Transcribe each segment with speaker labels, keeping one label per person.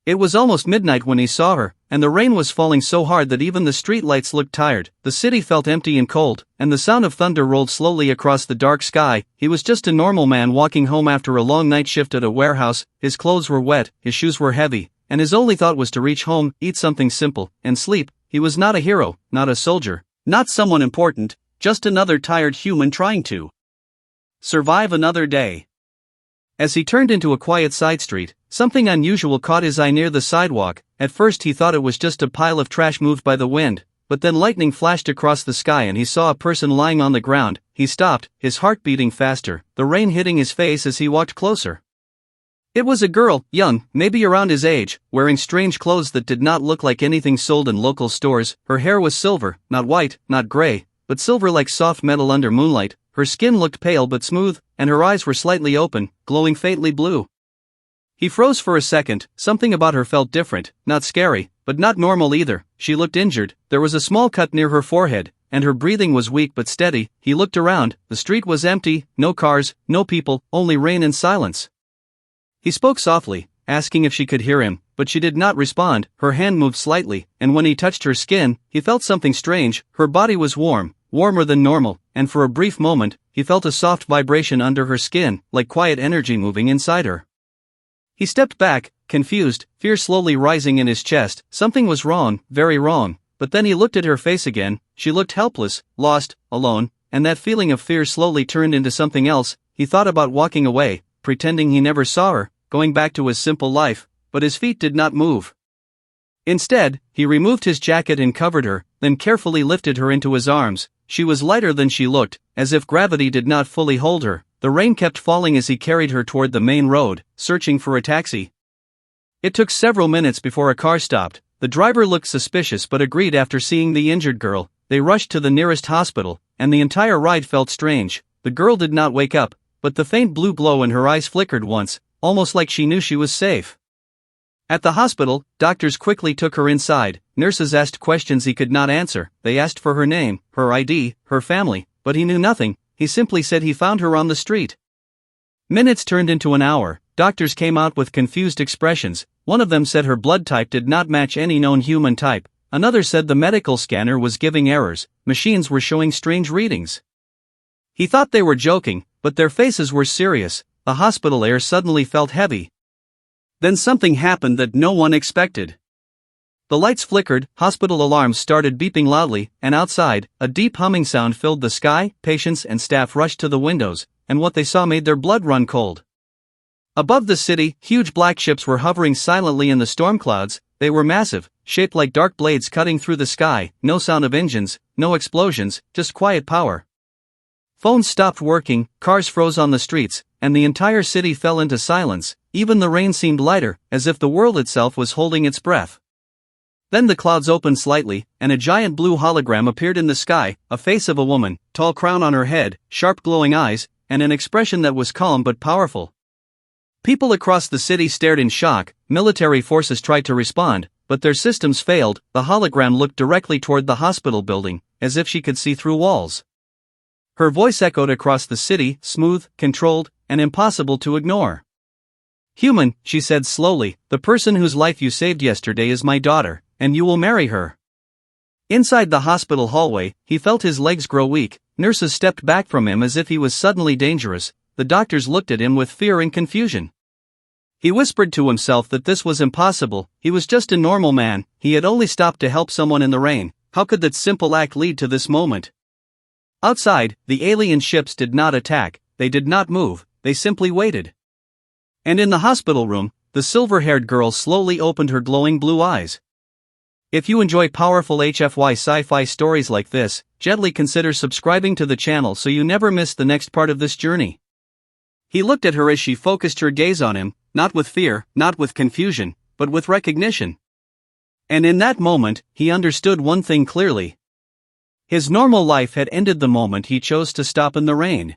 Speaker 1: It was almost midnight when he saw her, and the rain was falling so hard that even the street lights looked tired. The city felt empty and cold, and the sound of thunder rolled slowly across the dark sky. He was just a normal man walking home after a long night shift at a warehouse. His clothes were wet, his shoes were heavy, and his only thought was to reach home, eat something simple, and sleep. He was not a hero, not a soldier, not someone important, just another tired human trying to survive another day. As he turned into a quiet side street, something unusual caught his eye near the sidewalk. At first he thought it was just a pile of trash moved by the wind, but then lightning flashed across the sky and he saw a person lying on the ground. He stopped, his heart beating faster, the rain hitting his face as he walked closer. It was a girl, young, maybe around his age, wearing strange clothes that did not look like anything sold in local stores. Her hair was silver, not white, not gray, but silver like soft metal under moonlight. Her skin looked pale but smooth, and her eyes were slightly open, glowing faintly blue. He froze for a second. Something about her felt different, not scary, but not normal either. She looked injured, there was a small cut near her forehead, and her breathing was weak but steady. He looked around, the street was empty, no cars, no people, only rain and silence. He spoke softly, asking if she could hear him, but she did not respond. Her hand moved slightly, and when he touched her skin, he felt something strange. Her body was warm, warmer than normal, and for a brief moment, he felt a soft vibration under her skin, like quiet energy moving inside her. He stepped back, confused, fear slowly rising in his chest. Something was wrong, very wrong, but then he looked at her face again. She looked helpless, lost, alone, and that feeling of fear slowly turned into something else. He thought about walking away, pretending he never saw her, going back to his simple life, but his feet did not move. Instead, he removed his jacket and covered her, then carefully lifted her into his arms. She was lighter than she looked, as if gravity did not fully hold her. The rain kept falling as he carried her toward the main road, searching for a taxi. It took several minutes before a car stopped. The driver looked suspicious but agreed after seeing the injured girl. They rushed to the nearest hospital, and the entire ride felt strange. The girl did not wake up, but the faint blue glow in her eyes flickered once, almost like she knew she was safe. At the hospital, doctors quickly took her inside. Nurses asked questions he could not answer. They asked for her name, her ID, her family, but he knew nothing. He simply said he found her on the street. Minutes turned into an hour. Doctors came out with confused expressions. One of them said her blood type did not match any known human type. Another said the medical scanner was giving errors. Machines were showing strange readings. He thought they were joking, but their faces were serious. The hospital air suddenly felt heavy. Then something happened that no one expected. The lights flickered, hospital alarms started beeping loudly, and outside, a deep humming sound filled the sky. Patients and staff rushed to the windows, and what they saw made their blood run cold. Above the city, huge black ships were hovering silently in the storm clouds. They were massive, shaped like dark blades cutting through the sky. No sound of engines, no explosions, just quiet power. Phones stopped working, cars froze on the streets, and the entire city fell into silence. Even the rain seemed lighter, as if the world itself was holding its breath. Then the clouds opened slightly, and a giant blue hologram appeared in the sky, a face of a woman, tall crown on her head, sharp glowing eyes, and an expression that was calm but powerful. People across the city stared in shock. Military forces tried to respond, but their systems failed. The hologram looked directly toward the hospital building, as if she could see through walls. Her voice echoed across the city, smooth, controlled, and impossible to ignore. "Human," she said slowly, "the person whose life you saved yesterday is my daughter, and you will marry her." Inside the hospital hallway, he felt his legs grow weak. Nurses stepped back from him as if he was suddenly dangerous. The doctors looked at him with fear and confusion. He whispered to himself that this was impossible. He was just a normal man. He had only stopped to help someone in the rain. How could that simple act lead to this moment? Outside, the alien ships did not attack. They did not move. They simply waited. And in the hospital room, the silver-haired girl slowly opened her glowing blue eyes. If you enjoy powerful HFY sci-fi stories like this, gently consider subscribing to the channel so you never miss the next part of this journey. He looked at her as she focused her gaze on him, not with fear, not with confusion, but with recognition. And in that moment, he understood one thing clearly. His normal life had ended the moment he chose to stop in the rain.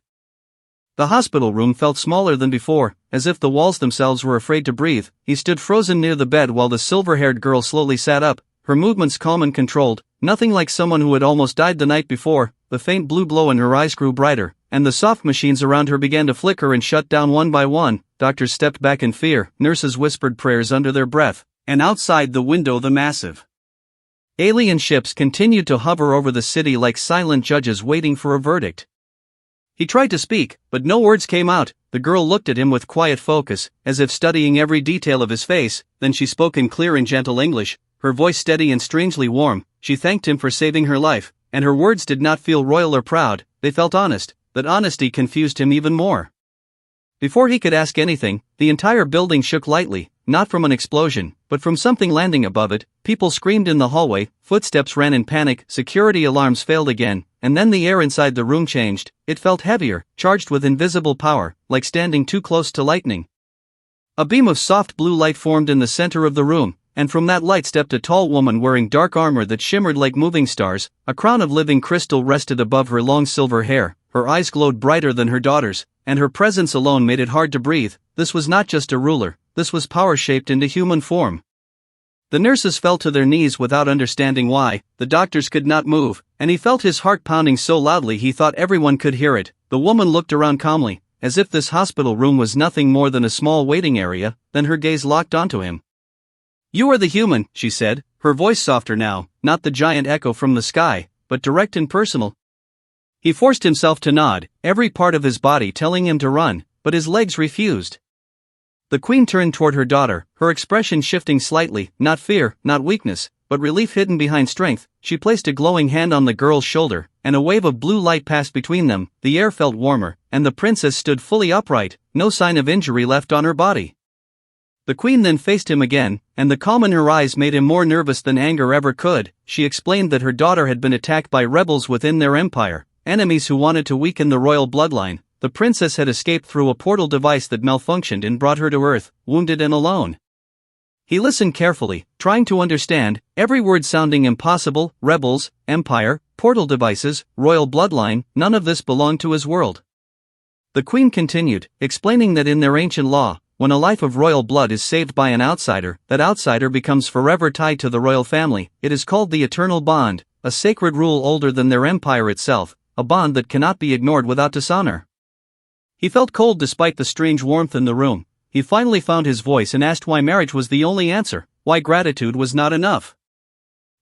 Speaker 1: The hospital room felt smaller than before, as if the walls themselves were afraid to breathe. He stood frozen near the bed while the silver-haired girl slowly sat up, her movements calm and controlled, nothing like someone who had almost died the night before. The faint blue glow in her eyes grew brighter, and the soft machines around her began to flicker and shut down one by one. Doctors stepped back in fear, nurses whispered prayers under their breath. And outside the window the massive alien ships continued to hover over the city like silent judges waiting for a verdict. He tried to speak, but no words came out. The girl looked at him with quiet focus, as if studying every detail of his face. Then she spoke in clear and gentle English, her voice steady and strangely warm. She thanked him for saving her life, and her words did not feel royal or proud, they felt honest. That honesty confused him even more. Before he could ask anything, the entire building shook lightly, not from an explosion, but from something landing above it. People screamed in the hallway, footsteps ran in panic, security alarms failed again, and then the air inside the room changed. It felt heavier, charged with invisible power, like standing too close to lightning. A beam of soft blue light formed in the center of the room, and from that light stepped a tall woman wearing dark armor that shimmered like moving stars. A crown of living crystal rested above her long silver hair, her eyes glowed brighter than her daughter's, and her presence alone made it hard to breathe. This was not just a ruler, this was power shaped into human form. The nurses fell to their knees without understanding why. The doctors could not move, and he felt his heart pounding so loudly he thought everyone could hear it. The woman looked around calmly, as if this hospital room was nothing more than a small waiting area, then her gaze locked onto him. "You are the human," she said, her voice softer now, not the giant echo from the sky, but direct and personal. He forced himself to nod, every part of his body telling him to run, but his legs refused. The queen turned toward her daughter, her expression shifting slightly, not fear, not weakness, but relief hidden behind strength. She placed a glowing hand on the girl's shoulder, and a wave of blue light passed between them. The air felt warmer, and the princess stood fully upright, no sign of injury left on her body. The queen then faced him again, and the calm in her eyes made him more nervous than anger ever could. She explained that her daughter had been attacked by rebels within their empire, enemies who wanted to weaken the royal bloodline. The princess had escaped through a portal device that malfunctioned and brought her to Earth, wounded and alone. He listened carefully, trying to understand, every word sounding impossible. Rebels, empire, portal devices, royal bloodline, none of this belonged to his world. The queen continued, explaining that in their ancient law, when a life of royal blood is saved by an outsider, that outsider becomes forever tied to the royal family. It is called the eternal bond, a sacred rule older than their empire itself, a bond that cannot be ignored without dishonor. He felt cold despite the strange warmth in the room. He finally found his voice and asked why marriage was the only answer, why gratitude was not enough.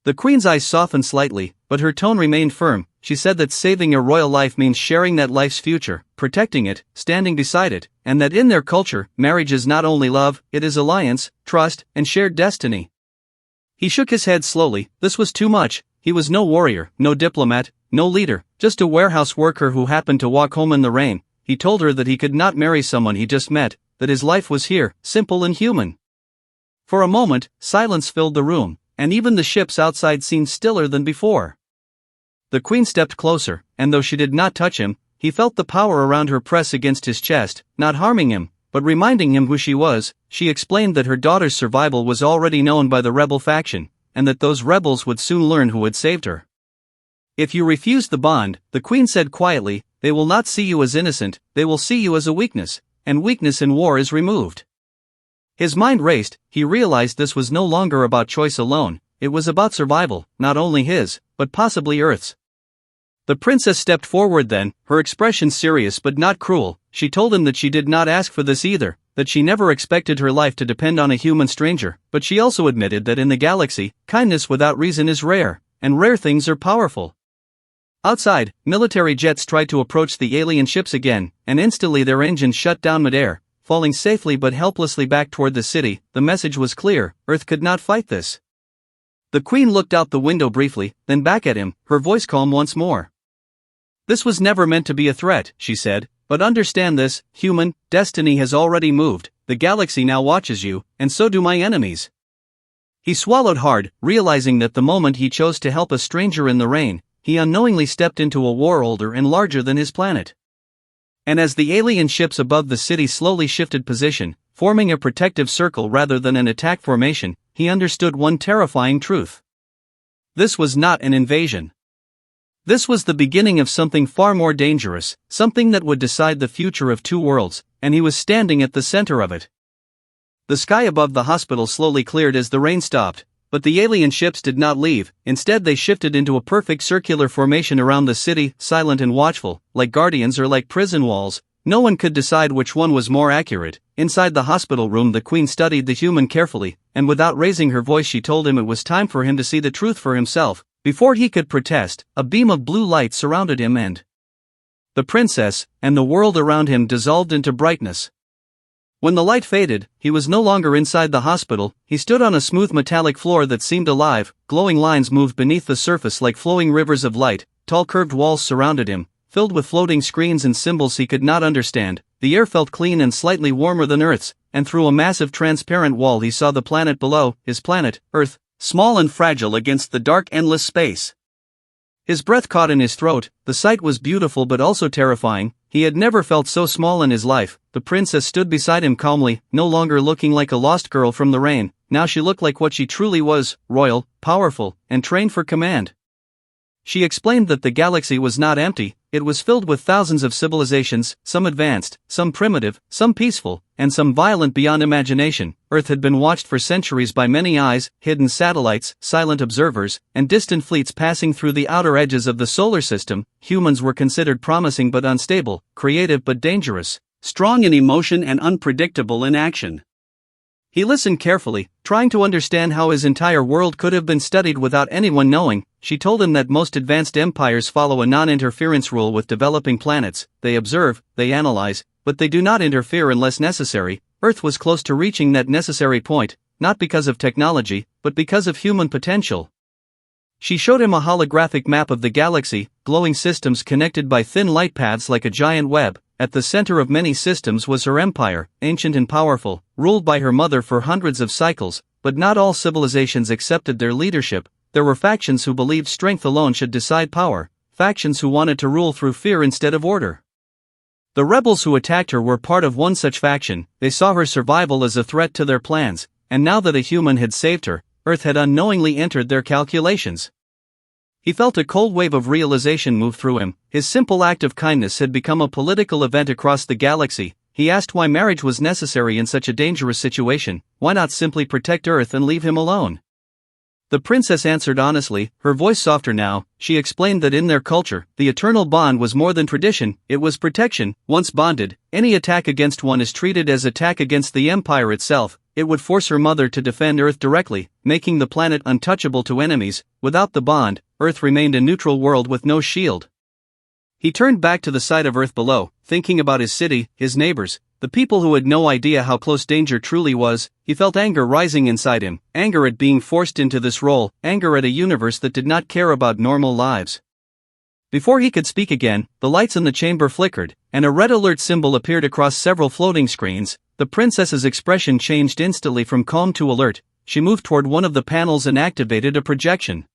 Speaker 1: The queen's eyes softened slightly, but her tone remained firm. She said that saving a royal life means sharing that life's future, protecting it, standing beside it, and that in their culture, marriage is not only love, it is alliance, trust, and shared destiny. He shook his head slowly. This was too much. He was no warrior, no diplomat, no leader, just a warehouse worker who happened to walk home in the rain. He told her that he could not marry someone he just met, that his life was here, simple and human. For a moment, silence filled the room, and even the ships outside seemed stiller than before. The queen stepped closer, and though she did not touch him, he felt the power around her press against his chest, not harming him, but reminding him who she was. She explained that her daughter's survival was already known by the rebel faction, and that those rebels would soon learn who had saved her. "If you refuse the bond," the queen said quietly, "they will not see you as innocent, they will see you as a weakness, and weakness in war is removed." His mind raced. He realized this was no longer about choice alone, it was about survival, not only his, but possibly Earth's. The princess stepped forward then, her expression serious but not cruel. She told him that she did not ask for this either, that she never expected her life to depend on a human stranger, but she also admitted that in the galaxy, kindness without reason is rare, and rare things are powerful. Outside, military jets tried to approach the alien ships again, and instantly their engines shut down midair, falling safely but helplessly back toward the city. The message was clear: Earth could not fight this. The queen looked out the window briefly, then back at him, her voice calm once more. "This was never meant to be a threat," she said, "but understand this, human, destiny has already moved, the galaxy now watches you, and so do my enemies." He swallowed hard, realizing that the moment he chose to help a stranger in the rain, he unknowingly stepped into a war older and larger than his planet. And as the alien ships above the city slowly shifted position, forming a protective circle rather than an attack formation, he understood one terrifying truth. This was not an invasion. This was the beginning of something far more dangerous, something that would decide the future of two worlds, and he was standing at the center of it. The sky above the hospital slowly cleared as the rain stopped, but the alien ships did not leave. Instead they shifted into a perfect circular formation around the city, silent and watchful, like guardians or like prison walls. No one could decide which one was more accurate. Inside the hospital room, the Queen studied the human carefully, and without raising her voice she told him it was time for him to see the truth for himself. Before he could protest, a beam of blue light surrounded him and the princess, and the world around him dissolved into brightness. When the light faded, he was no longer inside the hospital. He stood on a smooth metallic floor that seemed alive. Glowing lines moved beneath the surface like flowing rivers of light. Tall curved walls surrounded him, filled with floating screens and symbols he could not understand. The air felt clean and slightly warmer than Earth's, and through a massive transparent wall he saw the planet below, his planet, Earth, small and fragile against the dark endless space. His breath caught in his throat. The sight was beautiful but also terrifying. He had never felt so small in his life. The princess stood beside him calmly, no longer looking like a lost girl from the rain. Now she looked like what she truly was, royal, powerful, and trained for command. She explained that the galaxy was not empty. It was filled with thousands of civilizations, some advanced, some primitive, some peaceful, and some violent beyond imagination. Earth had been watched for centuries by many eyes, hidden satellites, silent observers, and distant fleets passing through the outer edges of the solar system. Humans were considered promising but unstable, creative but dangerous, strong in emotion and unpredictable in action. He listened carefully, trying to understand how his entire world could have been studied without anyone knowing. She told him that most advanced empires follow a non-interference rule with developing planets. They observe, they analyze, but they do not interfere unless necessary. Earth was close to reaching that necessary point, not because of technology, but because of human potential. She showed him a holographic map of the galaxy, glowing systems connected by thin light paths like a giant web. At the center of many systems was her empire, ancient and powerful, ruled by her mother for hundreds of cycles, but not all civilizations accepted their leadership. There were factions who believed strength alone should decide power, factions who wanted to rule through fear instead of order. The rebels who attacked her were part of one such faction. They saw her survival as a threat to their plans, and now that a human had saved her, Earth had unknowingly entered their calculations. He felt a cold wave of realization move through him. His simple act of kindness had become a political event across the galaxy. He asked why marriage was necessary in such a dangerous situation. Why not simply protect Earth and leave him alone? The princess answered honestly, her voice softer now. She explained that in their culture, the eternal bond was more than tradition, it was protection. Once bonded, any attack against one is treated as attack against the empire itself. It would force her mother to defend Earth directly, making the planet untouchable to enemies. Without the bond, Earth remained a neutral world with no shield. He turned back to the side of Earth below, thinking about his city, his neighbors, the people who had no idea how close danger truly was. He felt anger rising inside him, anger at being forced into this role, anger at a universe that did not care about normal lives. Before he could speak again, the lights in the chamber flickered, and a red alert symbol appeared across several floating screens. The princess's expression changed instantly from calm to alert. She moved toward one of the panels and activated a projection.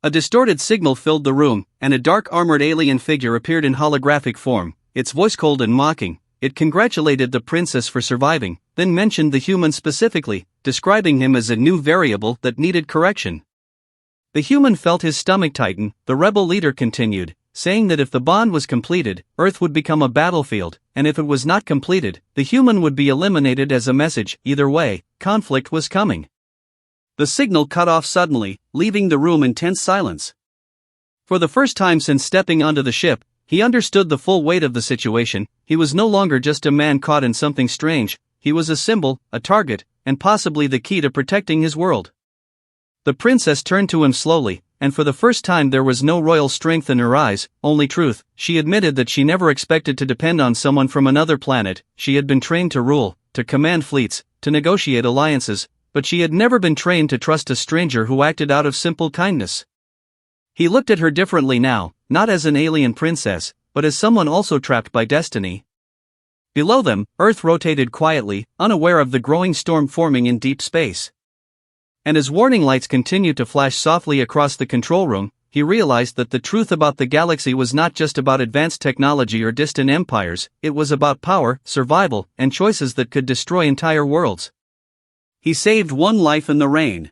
Speaker 1: A distorted signal filled the room, and a dark armored alien figure appeared in holographic form, its voice cold and mocking. It congratulated the princess for surviving, then mentioned the human specifically, describing him as a new variable that needed correction. The human felt his stomach tighten. The rebel leader continued, saying that if the bond was completed, Earth would become a battlefield, and if it was not completed, the human would be eliminated as a message. Either way, conflict was coming. The signal cut off suddenly, leaving the room in tense silence. For the first time since stepping onto the ship, he understood the full weight of the situation. He was no longer just a man caught in something strange. He was a symbol, a target, and possibly the key to protecting his world. The princess turned to him slowly, and for the first time there was no royal strength in her eyes, only truth. She admitted that she never expected to depend on someone from another planet. She had been trained to rule, to command fleets, to negotiate alliances, but she had never been trained to trust a stranger who acted out of simple kindness. He looked at her differently now, not as an alien princess, but as someone also trapped by destiny. Below them, Earth rotated quietly, unaware of the growing storm forming in deep space. And as warning lights continued to flash softly across the control room, he realized that the truth about the galaxy was not just about advanced technology or distant empires. It was about power, survival, and choices that could destroy entire worlds. He saved one life in the rain.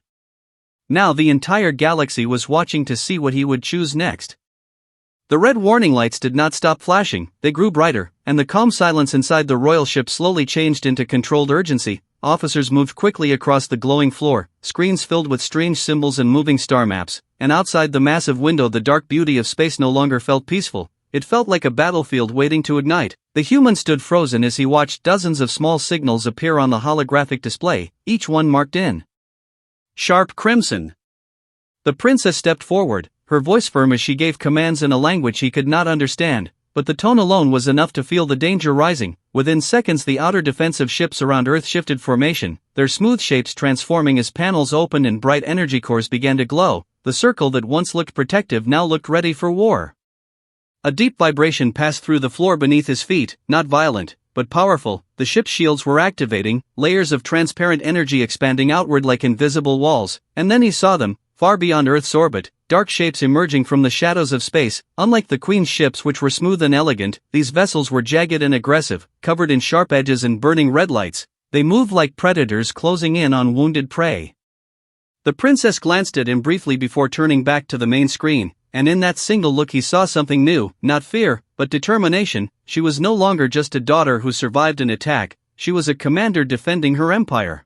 Speaker 1: Now the entire galaxy was watching to see what he would choose next. The red warning lights did not stop flashing, they grew brighter, and the calm silence inside the royal ship slowly changed into controlled urgency. Officers moved quickly across the glowing floor, screens filled with strange symbols and moving star maps, and outside the massive window the dark beauty of space no longer felt peaceful. It felt like a battlefield waiting to ignite. The human stood frozen as he watched dozens of small signals appear on the holographic display, each one marked in sharp crimson. The princess stepped forward, her voice firm as she gave commands in a language he could not understand, but the tone alone was enough to feel the danger rising. Within seconds the outer defensive ships around Earth shifted formation, their smooth shapes transforming as panels opened and bright energy cores began to glow. The circle that once looked protective now looked ready for war. A deep vibration passed through the floor beneath his feet, not violent, but powerful. The ship's shields were activating, layers of transparent energy expanding outward like invisible walls, and then he saw them, far beyond Earth's orbit, dark shapes emerging from the shadows of space. Unlike the Queen's ships, which were smooth and elegant, these vessels were jagged and aggressive, covered in sharp edges and burning red lights. They moved like predators closing in on wounded prey. The princess glanced at him briefly before turning back to the main screen, and in that single look he saw something new, not fear, but determination. She was no longer just a daughter who survived an attack, she was a commander defending her empire.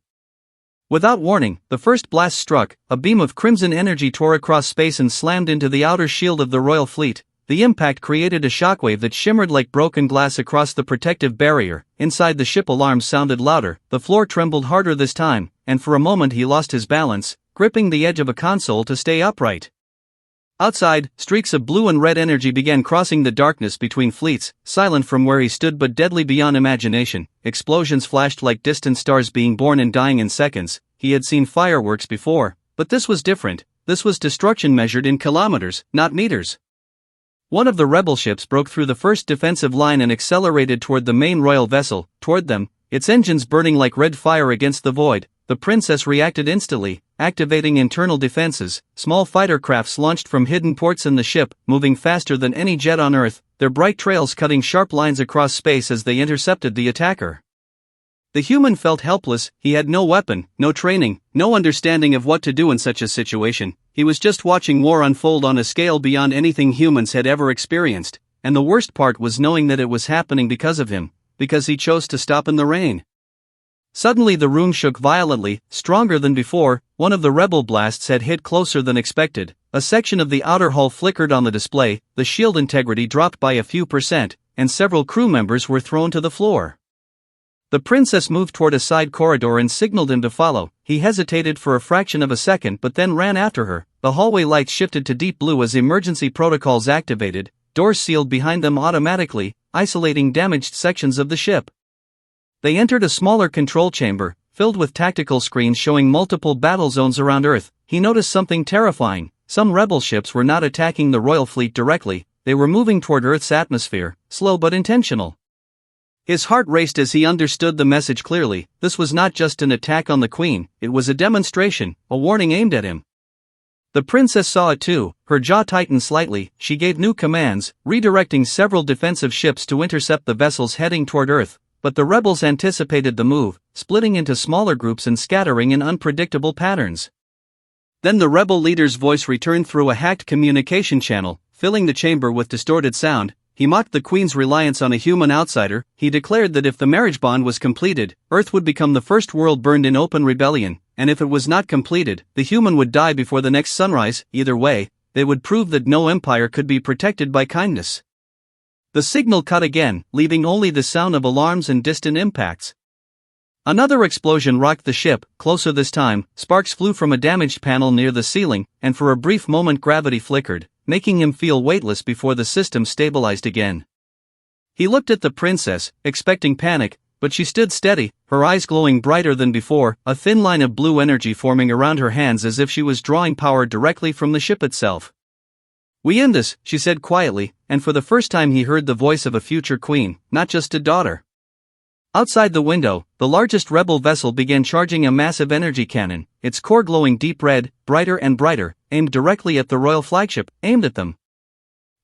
Speaker 1: Without warning, the first blast struck, a beam of crimson energy tore across space and slammed into the outer shield of the royal fleet. The impact created a shockwave that shimmered like broken glass across the protective barrier. Inside the ship alarms sounded louder, the floor trembled harder this time, and for a moment he lost his balance, gripping the edge of a console to stay upright. Outside, streaks of blue and red energy began crossing the darkness between fleets, silent from where he stood but deadly beyond imagination. Explosions flashed like distant stars being born and dying in seconds. He had seen fireworks before, but this was different. This was destruction measured in kilometers, not meters. One of the rebel ships broke through the first defensive line and accelerated toward the main royal vessel, toward them, its engines burning like red fire against the void. The princess reacted instantly, activating internal defenses. Small fighter crafts launched from hidden ports in the ship, moving faster than any jet on Earth, their bright trails cutting sharp lines across space as they intercepted the attacker. The human felt helpless. He had no weapon, no training, no understanding of what to do in such a situation. He was just watching war unfold on a scale beyond anything humans had ever experienced, and the worst part was knowing that it was happening because of him, because he chose to stop in the rain. Suddenly the room shook violently, stronger than before. One of the rebel blasts had hit closer than expected. A section of the outer hull flickered on the display, the shield integrity dropped by a few percent, and several crew members were thrown to the floor. The princess moved toward a side corridor and signaled him to follow. He hesitated for a fraction of a second but then ran after her. The hallway lights shifted to deep blue as emergency protocols activated, doors sealed behind them automatically, isolating damaged sections of the ship. They entered a smaller control chamber, filled with tactical screens showing multiple battle zones around Earth. He noticed something terrifying. Some rebel ships were not attacking the royal fleet directly, they were moving toward Earth's atmosphere, slow but intentional. His heart raced as he understood the message clearly. This was not just an attack on the Queen, it was a demonstration, a warning aimed at him. The princess saw it too, her jaw tightened slightly. She gave new commands, redirecting several defensive ships to intercept the vessels heading toward Earth. But the rebels anticipated the move, splitting into smaller groups and scattering in unpredictable patterns. Then the rebel leader's voice returned through a hacked communication channel, filling the chamber with distorted sound. He mocked the Queen's reliance on a human outsider. He declared that if the marriage bond was completed, Earth would become the first world burned in open rebellion, and if it was not completed, the human would die before the next sunrise. Either way, they would prove that no empire could be protected by kindness. The signal cut again, leaving only the sound of alarms and distant impacts. Another explosion rocked the ship. Closer this time, sparks flew from a damaged panel near the ceiling, and for a brief moment gravity flickered, making him feel weightless before the system stabilized again. He looked at the princess, expecting panic, but she stood steady, her eyes glowing brighter than before, a thin line of blue energy forming around her hands as if she was drawing power directly from the ship itself. "We end this," she said quietly, and for the first time he heard the voice of a future queen, not just a daughter. Outside the window, the largest rebel vessel began charging a massive energy cannon, its core glowing deep red, brighter and brighter, aimed directly at the royal flagship, aimed at them.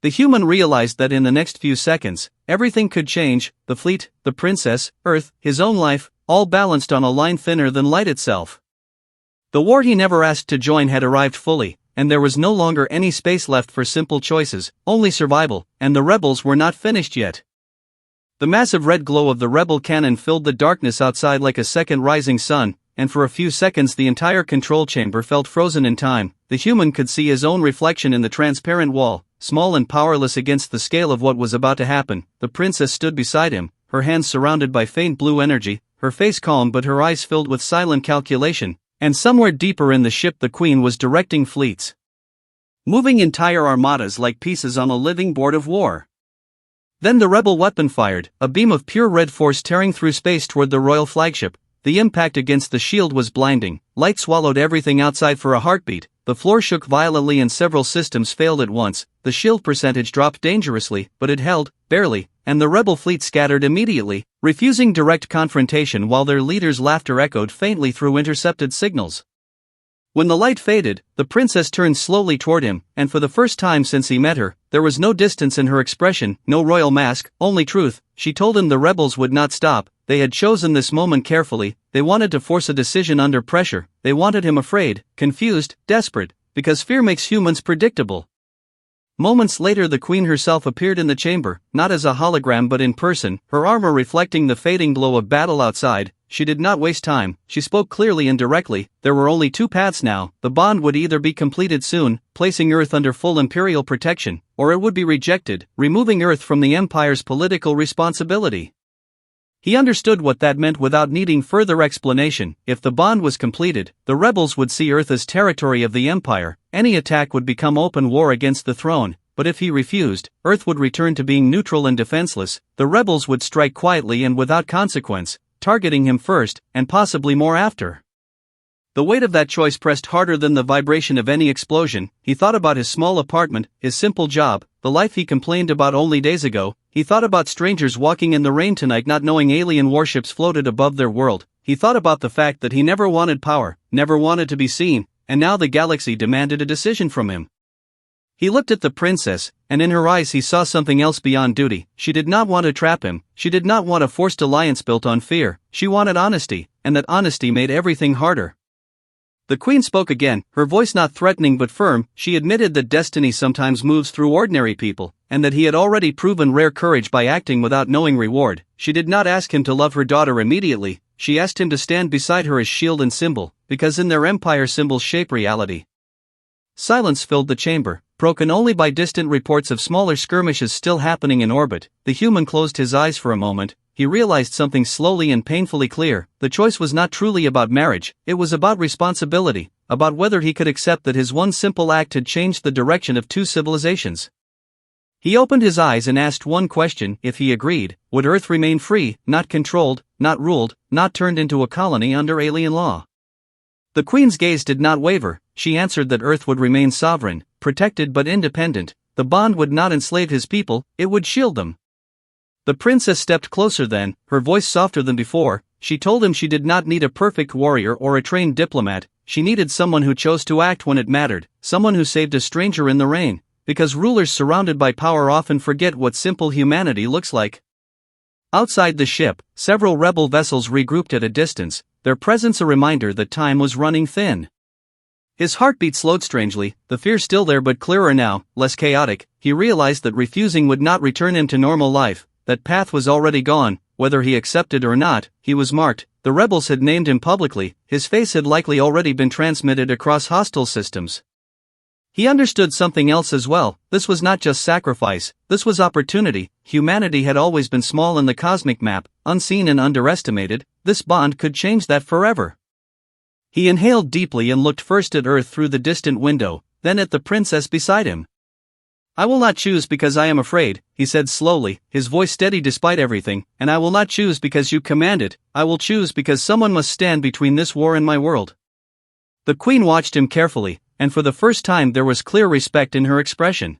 Speaker 1: The human realized that in the next few seconds, everything could change: the fleet, the princess, Earth, his own life, all balanced on a line thinner than light itself. The war he never asked to join had arrived fully, and there was no longer any space left for simple choices, only survival, and the rebels were not finished yet. The massive red glow of the rebel cannon filled the darkness outside like a second rising sun, and for a few seconds the entire control chamber felt frozen in time. The human could see his own reflection in the transparent wall, small and powerless against the scale of what was about to happen. The princess stood beside him, her hands surrounded by faint blue energy, her face calm but her eyes filled with silent calculation, and somewhere deeper in the ship the queen was directing fleets, moving entire armadas like pieces on a living board of war. Then the rebel weapon fired, a beam of pure red force tearing through space toward the royal flagship. The impact against the shield was blinding, light swallowed everything outside for a heartbeat, the floor shook violently and several systems failed at once, the shield percentage dropped dangerously, but it held, barely, and the rebel fleet scattered immediately, refusing direct confrontation while their leader's laughter echoed faintly through intercepted signals. When the light faded, the princess turned slowly toward him, and for the first time since he met her, there was no distance in her expression, no royal mask, only truth. She told him the rebels would not stop, they had chosen this moment carefully, they wanted to force a decision under pressure, they wanted him afraid, confused, desperate, because fear makes humans predictable. Moments later the queen herself appeared in the chamber, not as a hologram but in person, her armor reflecting the fading glow of battle outside. She did not waste time, she spoke clearly and directly. There were only two paths now, the bond would either be completed soon, placing Earth under full imperial protection, or it would be rejected, removing Earth from the Empire's political responsibility. He understood what that meant without needing further explanation. If the bond was completed, the rebels would see Earth as territory of the Empire, any attack would become open war against the throne, but if he refused, Earth would return to being neutral and defenseless, the rebels would strike quietly and without consequence, targeting him first, and possibly more after. The weight of that choice pressed harder than the vibration of any explosion. He thought about his small apartment, his simple job, the life he complained about only days ago. He thought about strangers walking in the rain tonight not knowing alien warships floated above their world. He thought about the fact that he never wanted power, never wanted to be seen, and now the galaxy demanded a decision from him. He looked at the princess, and in her eyes he saw something else beyond duty. She did not want to trap him, she did not want a forced alliance built on fear, she wanted honesty, and that honesty made everything harder. The queen spoke again, her voice not threatening but firm. She admitted that destiny sometimes moves through ordinary people, and that he had already proven rare courage by acting without knowing reward. She did not ask him to love her daughter immediately, she asked him to stand beside her as shield and symbol, because in their empire symbols shape reality. Silence filled the chamber, broken only by distant reports of smaller skirmishes still happening in orbit. The human closed his eyes for a moment. He realized something slowly and painfully clear. The choice was not truly about marriage, it was about responsibility, about whether he could accept that his one simple act had changed the direction of two civilizations. He opened his eyes and asked one question: if he agreed, would Earth remain free, not controlled, not ruled, not turned into a colony under alien law? The queen's gaze did not waver. She answered that Earth would remain sovereign, protected but independent. The bond would not enslave his people, it would shield them. The princess stepped closer then, her voice softer than before. She told him she did not need a perfect warrior or a trained diplomat, she needed someone who chose to act when it mattered, someone who saved a stranger in the rain, because rulers surrounded by power often forget what simple humanity looks like. Outside the ship, several rebel vessels regrouped at a distance, their presence a reminder that time was running thin. His heartbeat slowed strangely, the fear still there but clearer now, less chaotic. He realized that refusing would not return him to normal life. That path was already gone, whether he accepted or not. He was marked, the rebels had named him publicly, his face had likely already been transmitted across hostile systems. He understood something else as well. This was not just sacrifice, this was opportunity. Humanity had always been small in the cosmic map, unseen and underestimated. This bond could change that forever. He inhaled deeply and looked first at Earth through the distant window, then at the princess beside him. "I will not choose because I am afraid," he said slowly, his voice steady despite everything, "and I will not choose because you command it, I will choose because someone must stand between this war and my world." The queen watched him carefully, and for the first time there was clear respect in her expression.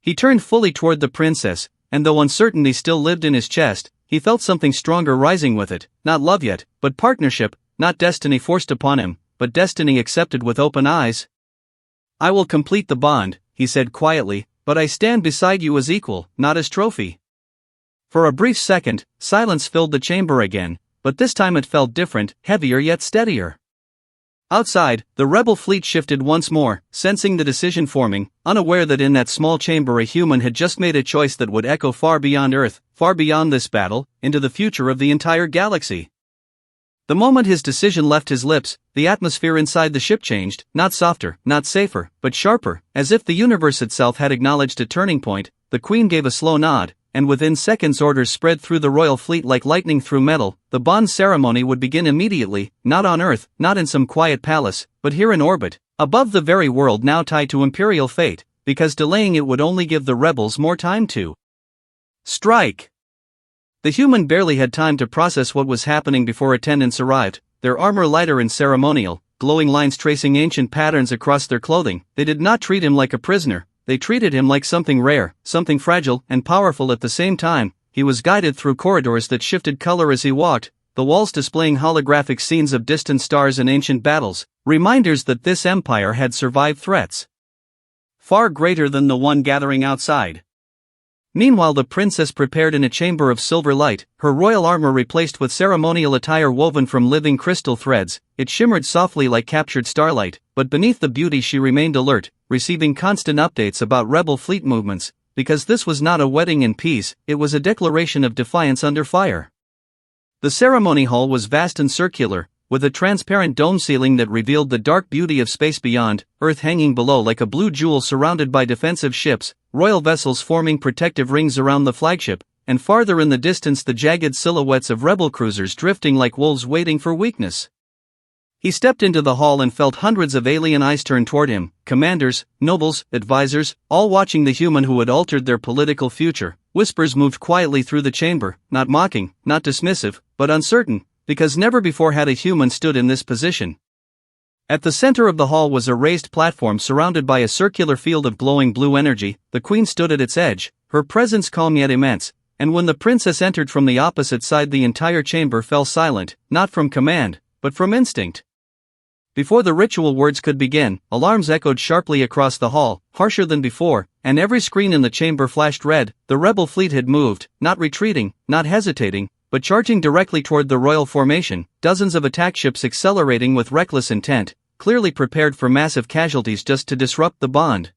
Speaker 1: He turned fully toward the princess, and though uncertainty still lived in his chest, he felt something stronger rising with it, not love yet, but partnership, not destiny forced upon him, but destiny accepted with open eyes. "I will complete the bond," he said quietly, "but I stand beside you as equal, not as trophy." For a brief second, silence filled the chamber again, but this time it felt different, heavier yet steadier. Outside, the rebel fleet shifted once more, sensing the decision forming, unaware that in that small chamber a human had just made a choice that would echo far beyond Earth, far beyond this battle, into the future of the entire galaxy. The moment his decision left his lips, the atmosphere inside the ship changed, not softer, not safer, but sharper, as if the universe itself had acknowledged a turning point. The Queen gave a slow nod, and within seconds orders spread through the royal fleet like lightning through metal. The bond ceremony would begin immediately, not on Earth, not in some quiet palace, but here in orbit, above the very world now tied to imperial fate, because delaying it would only give the rebels more time to strike. The human barely had time to process what was happening before attendants arrived, their armor lighter and ceremonial, glowing lines tracing ancient patterns across their clothing. They did not treat him like a prisoner, they treated him like something rare, something fragile and powerful at the same time. He was guided through corridors that shifted color as he walked, the walls displaying holographic scenes of distant stars and ancient battles, reminders that this empire had survived threats far greater than the one gathering outside. Meanwhile, the princess prepared in a chamber of silver light, her royal armor replaced with ceremonial attire woven from living crystal threads. It shimmered softly like captured starlight, but beneath the beauty she remained alert, receiving constant updates about rebel fleet movements, because this was not a wedding in peace, it was a declaration of defiance under fire. The ceremony hall was vast and circular, with a transparent dome ceiling that revealed the dark beauty of space beyond, Earth hanging below like a blue jewel surrounded by defensive ships, royal vessels forming protective rings around the flagship, and farther in the distance the jagged silhouettes of rebel cruisers drifting like wolves waiting for weakness. He stepped into the hall and felt hundreds of alien eyes turn toward him, commanders, nobles, advisors, all watching the human who had altered their political future. Whispers moved quietly through the chamber, not mocking, not dismissive, but uncertain, because never before had a human stood in this position. At the center of the hall was a raised platform surrounded by a circular field of glowing blue energy. The Queen stood at its edge, her presence calm yet immense, and when the princess entered from the opposite side the entire chamber fell silent, not from command, but from instinct. Before the ritual words could begin, alarms echoed sharply across the hall, harsher than before, and every screen in the chamber flashed red. The rebel fleet had moved, not retreating, not hesitating, but charging directly toward the royal formation, dozens of attack ships accelerating with reckless intent, clearly prepared for massive casualties just to disrupt the bond.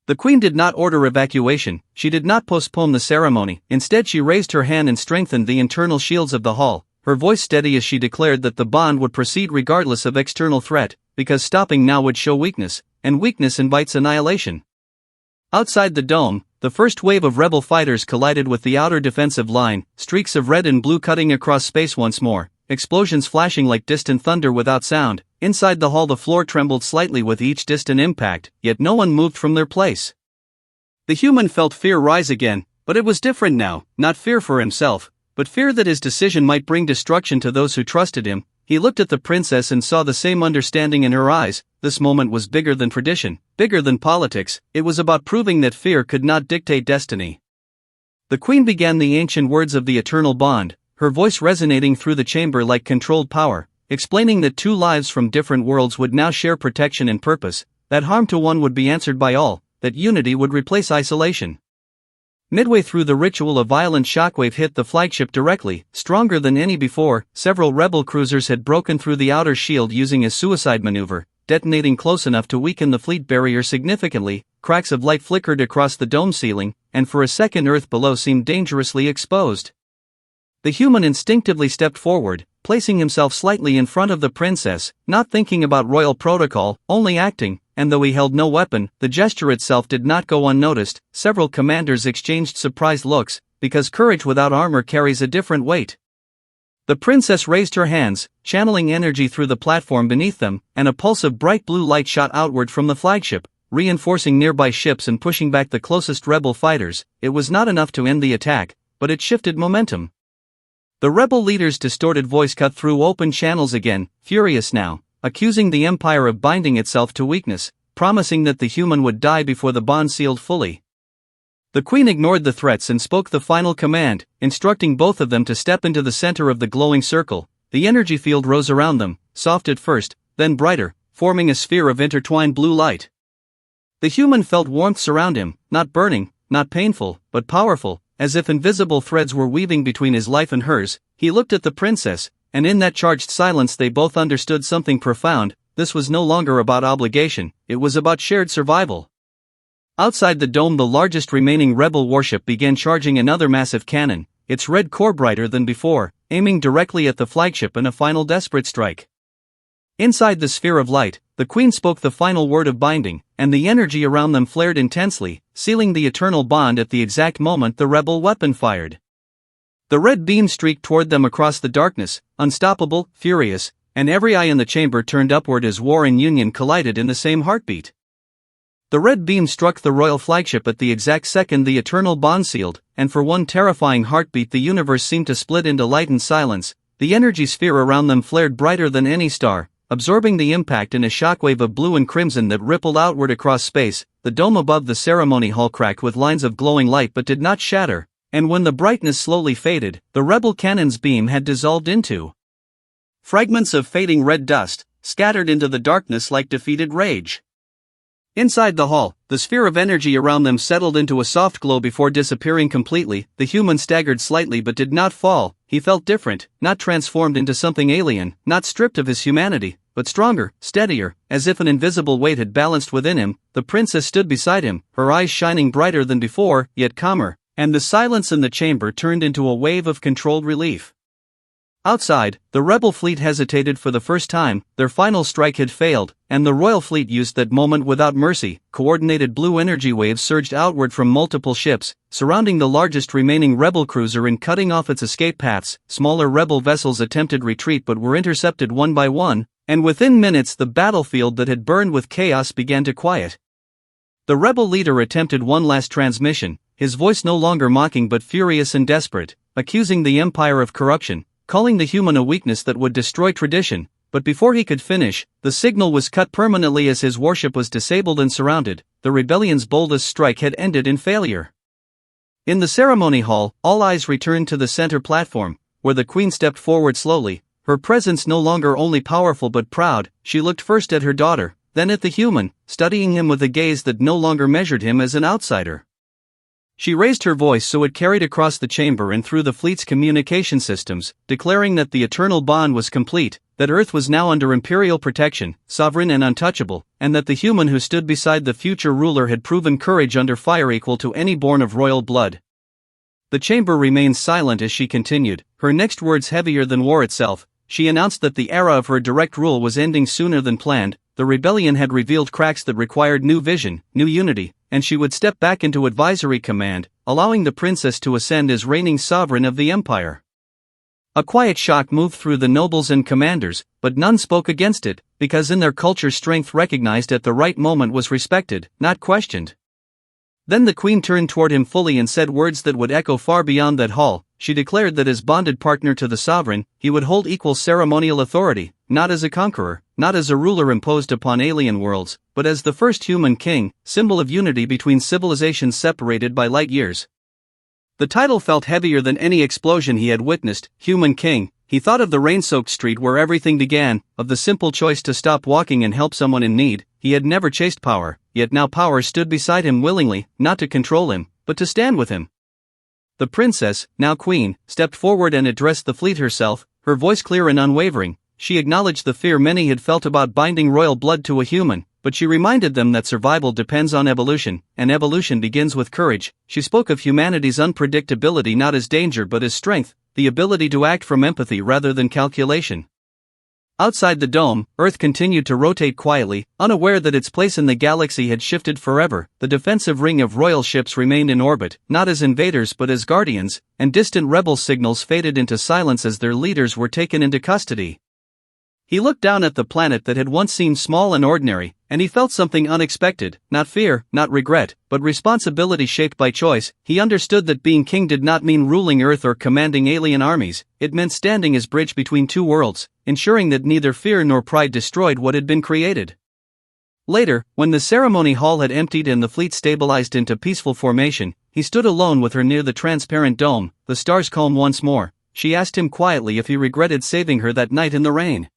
Speaker 1: The Queen did not order evacuation, she did not postpone the ceremony, instead she raised her hand and strengthened the internal shields of the hall, her voice steady as she declared that the bond would proceed regardless of external threat, because stopping now would show weakness, and weakness invites annihilation. Outside the dome, the first wave of rebel fighters collided with the outer defensive line, streaks of red and blue cutting across space once more, explosions flashing like distant thunder without sound. Inside the hall the floor trembled slightly with each distant impact, yet no one moved from their place. The human felt fear rise again, but it was different now, not fear for himself, but fear that his decision might bring destruction to those who trusted him. He looked at the princess and saw the same understanding in her eyes. This moment was bigger than tradition, bigger than politics. It was about proving that fear could not dictate destiny. The Queen began the ancient words of the eternal bond, her voice resonating through the chamber like controlled power, explaining that two lives from different worlds would now share protection and purpose, that harm to one would be answered by all, that unity would replace isolation. Midway through the ritual a violent shockwave hit the flagship directly, stronger than any before. Several rebel cruisers had broken through the outer shield using a suicide maneuver, detonating close enough to weaken the fleet barrier significantly. Cracks of light flickered across the dome ceiling, and for a second Earth below seemed dangerously exposed. The human instinctively stepped forward, placing himself slightly in front of the princess, not thinking about royal protocol, only acting, and though he held no weapon, the gesture itself did not go unnoticed. Several commanders exchanged surprised looks, because courage without armor carries a different weight. The princess raised her hands, channeling energy through the platform beneath them, and a pulse of bright blue light shot outward from the flagship, reinforcing nearby ships and pushing back the closest rebel fighters. It was not enough to end the attack, but it shifted momentum. The rebel leader's distorted voice cut through open channels again, furious now, accusing the empire of binding itself to weakness, promising that the human would die before the bond sealed fully. The Queen ignored the threats and spoke the final command, instructing both of them to step into the center of the glowing circle. The energy field rose around them, soft at first, then brighter, forming a sphere of intertwined blue light. The human felt warmth surround him, not burning, not painful, but powerful, as if invisible threads were weaving between his life and hers. He looked at the princess, and in that charged silence they both understood something profound. This was no longer about obligation, it was about shared survival. Outside the dome the largest remaining rebel warship began charging another massive cannon, its red core brighter than before, aiming directly at the flagship in a final desperate strike. Inside the sphere of light, the Queen spoke the final word of binding, and the energy around them flared intensely, sealing the eternal bond at the exact moment the rebel weapon fired. The red beam streaked toward them across the darkness, unstoppable, furious, and every eye in the chamber turned upward as war and union collided in the same heartbeat. The red beam struck the royal flagship at the exact second the eternal bond sealed, and for one terrifying heartbeat the universe seemed to split into light and silence. The energy sphere around them flared brighter than any star, absorbing the impact in a shockwave of blue and crimson that rippled outward across space. The dome above the ceremony hall cracked with lines of glowing light but did not shatter, and when the brightness slowly faded, the rebel cannon's beam had dissolved into fragments of fading red dust, scattered into the darkness like defeated rage. Inside the hall, the sphere of energy around them settled into a soft glow before disappearing completely. The human staggered slightly but did not fall. He felt different, not transformed into something alien, not stripped of his humanity, but stronger, steadier, as if an invisible weight had balanced within him. The princess stood beside him, her eyes shining brighter than before, yet calmer, and the silence in the chamber turned into a wave of controlled relief. Outside, the rebel fleet hesitated for the first time. Their final strike had failed, and the royal fleet used that moment without mercy. Coordinated blue energy waves surged outward from multiple ships, surrounding the largest remaining rebel cruiser and cutting off its escape paths. Smaller rebel vessels attempted retreat but were intercepted one by one, and within minutes the battlefield that had burned with chaos began to quiet. The rebel leader attempted one last transmission, his voice no longer mocking but furious and desperate, accusing the empire of corruption, calling the human a weakness that would destroy tradition. But before he could finish, the signal was cut permanently as his warship was disabled and surrounded. The rebellion's boldest strike had ended in failure. In the ceremony hall, all eyes returned to the center platform, where the Queen stepped forward slowly, her presence no longer only powerful but proud. She looked first at her daughter, then at the human, studying him with a gaze that no longer measured him as an outsider. She raised her voice so it carried across the chamber and through the fleet's communication systems, declaring that the eternal bond was complete, that Earth was now under imperial protection, sovereign and untouchable, and that the human who stood beside the future ruler had proven courage under fire equal to any born of royal blood. The chamber remained silent as she continued, her next words heavier than war itself. She announced that the era of her direct rule was ending sooner than planned. The rebellion had revealed cracks that required new vision, new unity, and she would step back into advisory command, allowing the princess to ascend as reigning sovereign of the empire. A quiet shock moved through the nobles and commanders, but none spoke against it, because in their culture strength recognized at the right moment was respected, not questioned. Then the Queen turned toward him fully and said words that would echo far beyond that hall. She declared that as bonded partner to the sovereign, he would hold equal ceremonial authority, not as a conqueror, not as a ruler imposed upon alien worlds, but as the first human king, symbol of unity between civilizations separated by light years. The title felt heavier than any explosion he had witnessed. Human king. He thought of the rain-soaked street where everything began, of the simple choice to stop walking and help someone in need. He had never chased power, yet now power stood beside him willingly, not to control him, but to stand with him. The princess, now queen, stepped forward and addressed the fleet herself, her voice clear and unwavering. She acknowledged the fear many had felt about binding royal blood to a human, but she reminded them that survival depends on evolution, and evolution begins with courage. She spoke of humanity's unpredictability not as danger but as strength, the ability to act from empathy rather than calculation. Outside the dome, Earth continued to rotate quietly, unaware that its place in the galaxy had shifted forever. The defensive ring of royal ships remained in orbit, not as invaders but as guardians, and distant rebel signals faded into silence as their leaders were taken into custody. He looked down at the planet that had once seemed small and ordinary, and he felt something unexpected, not fear, not regret, but responsibility shaped by choice. He understood that being king did not mean ruling Earth or commanding alien armies, it meant standing as bridge between two worlds, ensuring that neither fear nor pride destroyed what had been created. Later, when the ceremony hall had emptied and the fleet stabilized into peaceful formation, he stood alone with her near the transparent dome, the stars calm once more. She asked him quietly if he regretted saving her that night in the rain.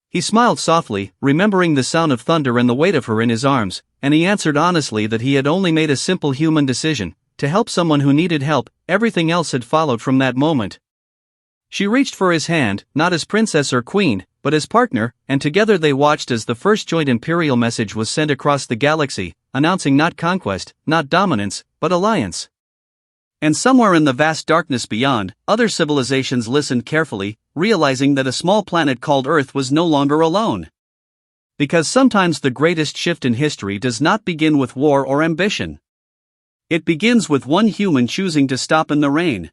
Speaker 1: He smiled softly, remembering the sound of thunder and the weight of her in his arms, and he answered honestly that he had only made a simple human decision, to help someone who needed help. Everything else had followed from that moment. She reached for his hand, not as princess or queen, but as partner, and together they watched as the first joint imperial message was sent across the galaxy, announcing not conquest, not dominance, but alliance. And somewhere in the vast darkness beyond, other civilizations listened carefully, realizing that a small planet called Earth was no longer alone. Because sometimes the greatest shift in history does not begin with war or ambition. It begins with one human choosing to stop in the rain.